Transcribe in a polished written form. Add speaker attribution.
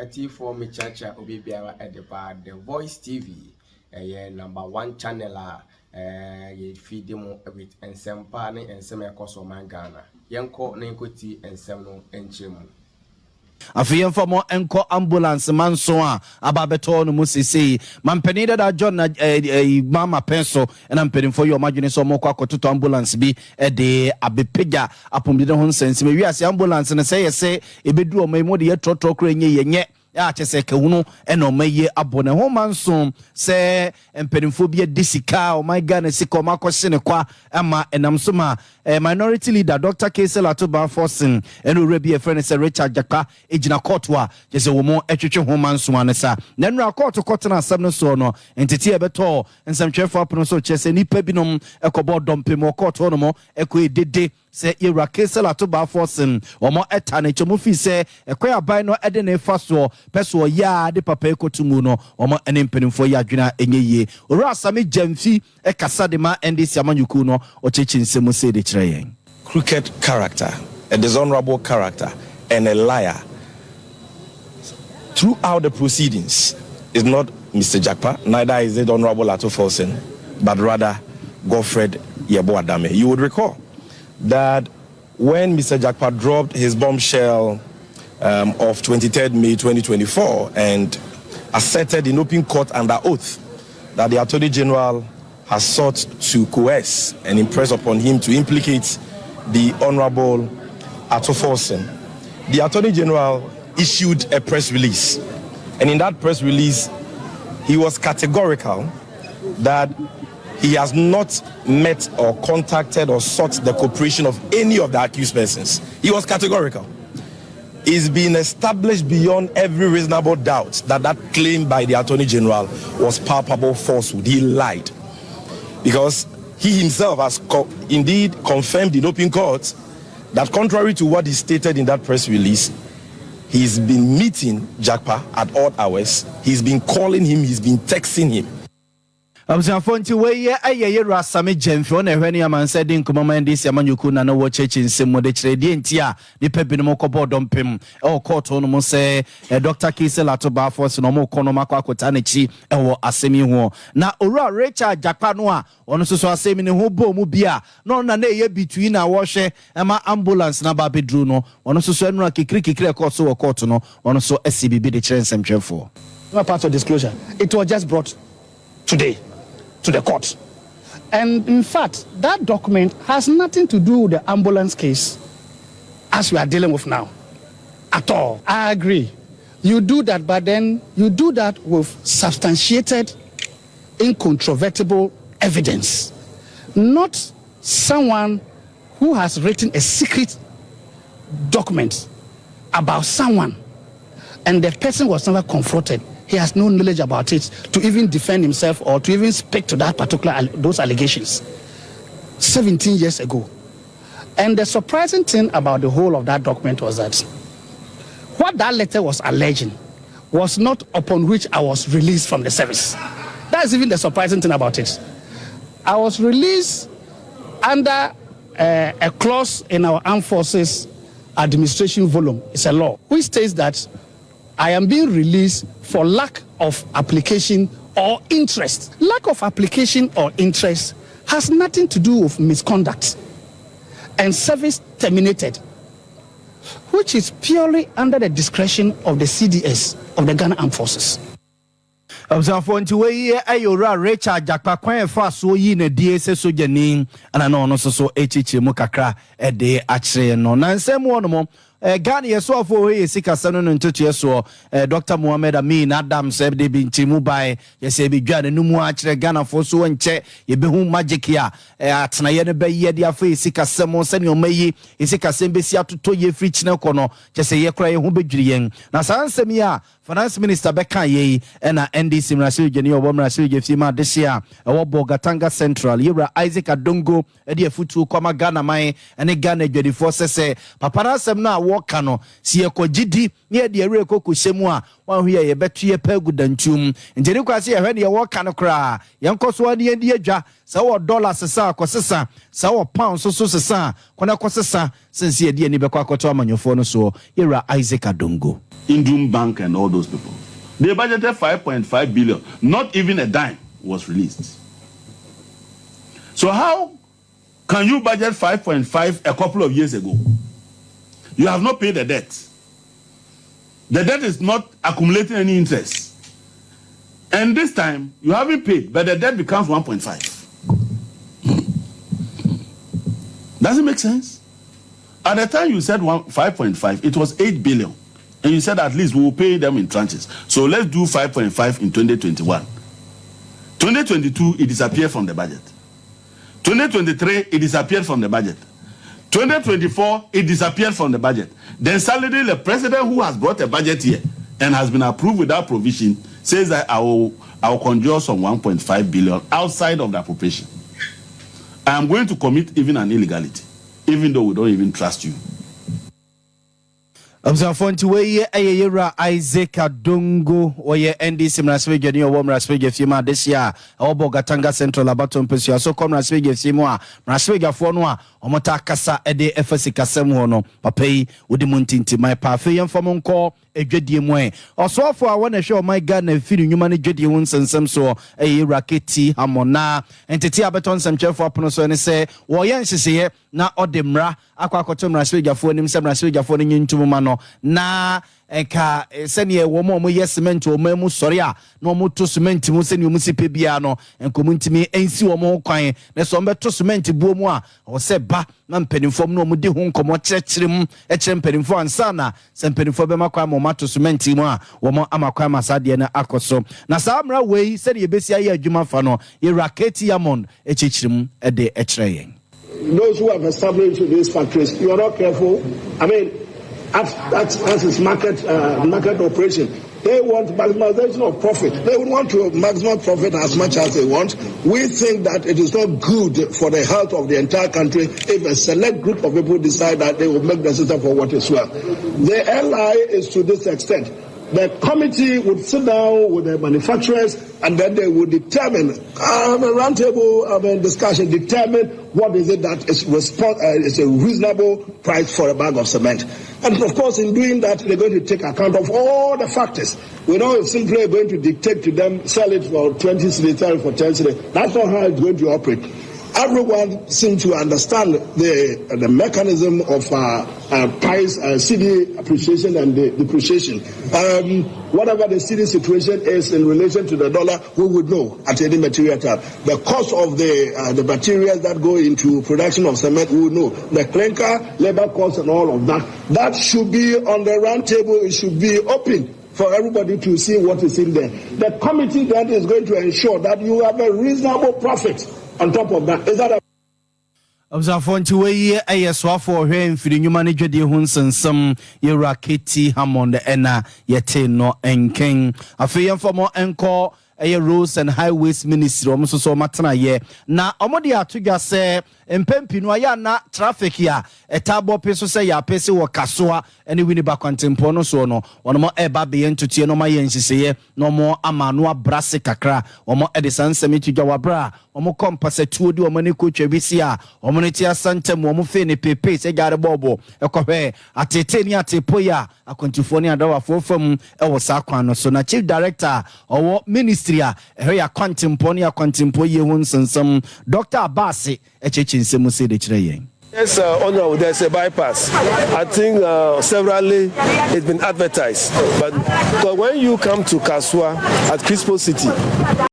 Speaker 1: T4 me chacha obi biara edeba the voice TV #1 channel ye feed mu with ensempa ne ensem ekoso man Ghana yenko ne nkoti ensem no enchemu
Speaker 2: Afiyen for more enko ambulance manso a ababeto no musisi mampeni da John mama penso and I'm paying for your imagine so more kwakoto ambulance bi de abepega apomde ho nsense me wiase ambulance ne say ebedu o maimo de trotro kro enye ya chese kehunu eno maye abone ho manso se empenimfo bi disika o my Ghana sika o makohye ne kwa ama enam so ma minority leader Dr. Ato Forson eno rebi e friend se As Jakpa ejina court wa chese wo mo etwetwe ho manso anesa na nra court na asam no so no entity e beto nsamtwefo apono so chese nipa binom ekobo dompem court no mo eko edede se As Ato Forson omo etane chomu fi se ekoya ban no ede na efaso peso ya de papa ekotumu no omo ene mpenimfo ya adwena enyeye ora asame jamfi ekasa de ma ndc amanyuku no ochechi nsemo se de kire yen
Speaker 3: crooked character, a dishonorable character, and a liar throughout the proceedings is not Mr. Jakpa, neither is it Honorable Ato Forson, but rather Godfred Yeboadame. You would recall that when Mr. Jakpa dropped his bombshell of 23rd May 2024 and asserted in open court under oath that the Attorney General has sought to coerce and impress upon him to implicate the Honorable Ato Forson, the Attorney General issued a press release. And in that press release, he was categorical that he has not met or contacted or sought the cooperation of any of the accused persons. He was categorical. It's been established beyond every reasonable doubt that that claim by the Attorney General was palpable falsehood. He lied. Because he himself has indeed confirmed in open court that contrary to what he stated in that press release, he's been meeting Jakpa at odd hours, he's been calling him, he's been texting him.
Speaker 2: Fonti we ayeye rasame jemfo na ehwani amanse de nkomama ndisi amanyuku na wo chechi nsemo de kiredi entia ni pebinum kobo dompem e court no mo se Dr. Ato Forson no mo kono makwa na chi e wo asemi ho na owura As Jakpa no a ono so asemi ne ho bo mu bia no na eye between na wo hwe ema ambulance na ba bedru no ono so enu akikiri court so wo court no ono so SCBB de kire nsemtwefo.
Speaker 4: No part of disclosure. It was just brought today to the court. And in fact, that document has nothing to do with the ambulance case as we are dealing with now at all. I agree. You do that, but then you do that with substantiated, incontrovertible evidence. Not someone who has written a secret document about someone and the person was never confronted. He has no knowledge about it to even defend himself or to even speak to that particular those allegations 17 years ago. And the surprising thing about the whole of that document was that what that letter was alleging was not upon which I was released from the service. That's even the surprising thing about it. I was released under a clause in our armed forces administration volume. It's a law which states that I am being released for lack of application or interest. Lack of application or interest has nothing to do with misconduct and service terminated, which is purely under the discretion of the CDS of the Ghana Armed Forces.
Speaker 2: Fonti we ayora As Jakpa kwan fa so yi na die se so jani ana no so echichi mu kakra e de akire no na nsem wono mo Ghana yeso afo we sika no ntoto yeso Dr. Mohammed Amin Adam se de bi ntimu bai yese bi dwa no mu akire Ghana fo so nche ye be hu magic ya atena ye ne be ye de afo sika semo se ne o mayi sika sem be si atoto ye free chine kono chese ye kra ye hu bedwiri yen na sansem ya Finance Minister Beka ye na NDC Mrasiri Geni obo Mrasiri Gefima desia ewo Bogatanga Central Yura Isaac Adongo e de afutu koma Ghana man ene Ghana dwadifo sese papa na asem na woka no si ekogidi ne de ere kokohyemu a wan hu ye beto ye pa gudantum ndiri kwase ye hwe de woka no kra yenkoso ade adi adwa sa wo dollars sesa akosesa sa wo pounds so sesa kona kosesa sense ye de ni bekwa akoto amanyofo no so yera Isaac Adongo
Speaker 5: Indum Bank and all those people. They budgeted 5.5 billion. Not even a dime was released. So how can you budget 5.5 a couple of years ago? You have not paid the debt. The debt is not accumulating any interest. And this time, you haven't paid, but the debt becomes 1.5. Does it make sense? At the time you said 5.5, it was 8 billion. And you said at least we will pay them in tranches. So let's do 5.5 in 2021. 2022, it disappeared from the budget. 2023, it disappeared from the budget. 2024, it disappeared from the budget. Then suddenly the president who has brought a budget here and has been approved without provision says that I will conjure some 1.5 billion outside of the appropriation. I am going to commit even an illegality, even though we don't even trust you.
Speaker 2: Observanti we ayera Isaac Adongo oye NDC mraspeje ni owo mraspeje fima this year obo Gatanga Central Abaton Pesia so kom mraspeje fima a mraspeje fo no a omota kasa ede efasi kasem ho no papai odi muntinti my pa fe yemfom nko edwadie mu e osofo a wona hwe o my Ghana firi nyuma ne dwadie ho nsensem so ayera keti amona entity Abaton semchefo apono so ne se wo ye nhihye na odemra akwakoto mraspeje fo nim se mraspeje fo ne nyintumuma no na eka sene wo mo ye cement o mamu sori a na mo to cement mu sene mu sipe bia no enkomuntimi ensi wo mo kwan na so mbeto cement buo mu a o se ba na mpanimfo no mo di ho nkomo kyerkyerem mpanimfo ansa na se mpanimfo be makwa mo mato cement mu a wo mo amakwa masade na akoso na saa mra wei sene ye besia ye adwuma fa no ye raketi yamon kyerkyerem de kyeryen.
Speaker 6: Those who have established these factories, you are not careful. I mean, as is market operation, they want maximization of profit. They would want to maximum profit as much as they want. We think that it is not good for the health of the entire country if a select group of people decide that they will make the system for what is well. The LI is to this extent. The committee would sit down with the manufacturers and then they would determine, a roundtable discussion, determine what is it that is a reasonable price for a bag of cement. And of course, in doing that, they're going to take account of all the factors. We're not simply going to dictate to them, sell it for 20 cedis, sell it for 10 cedis. That's not how it's going to operate. Everyone seems to understand the mechanism of price, CD appreciation and the depreciation. Whatever the CD situation is in relation to the dollar, we would know at any material time. The cost of the materials that go into production of cement, we would know. The clinker, labor costs and all of that. That should be on the round table. It should be open for everybody to see what is in there. The committee then is going to ensure that you have a reasonable profit on top of that. Is that a
Speaker 2: Observanti we ayeswafo hwe mfiri nyuma ne dwede ho nsensem ye raketi Hammond ena yete no enken afeyemfo enko Roads and Highways Ministry so matana ye na omode atudwa se empempinu aya na traffic ya etabo peso se ya pese wo kasoa ene wini ba kwantempo no so no wono mo eba be yentutie no ma ye nhihye no mo amano abrase kakra womo edisanse mitudwa wabra womo kompase tuodi womo ne kotwa bisi a womo ne tia santem womo fe ne pepe se gare bobo ekohwe atete ni atepo ya akwantifo ni adawa fofam ewo sa kwan no so na chief director owo ministry a ya kwantimpo ye hun sensem Dr. Abasi echechinse say de kire yen.
Speaker 7: Yes, Honorable, there's a bypass. I think severally it's been advertised. But when you come to Kasua at Crispo City,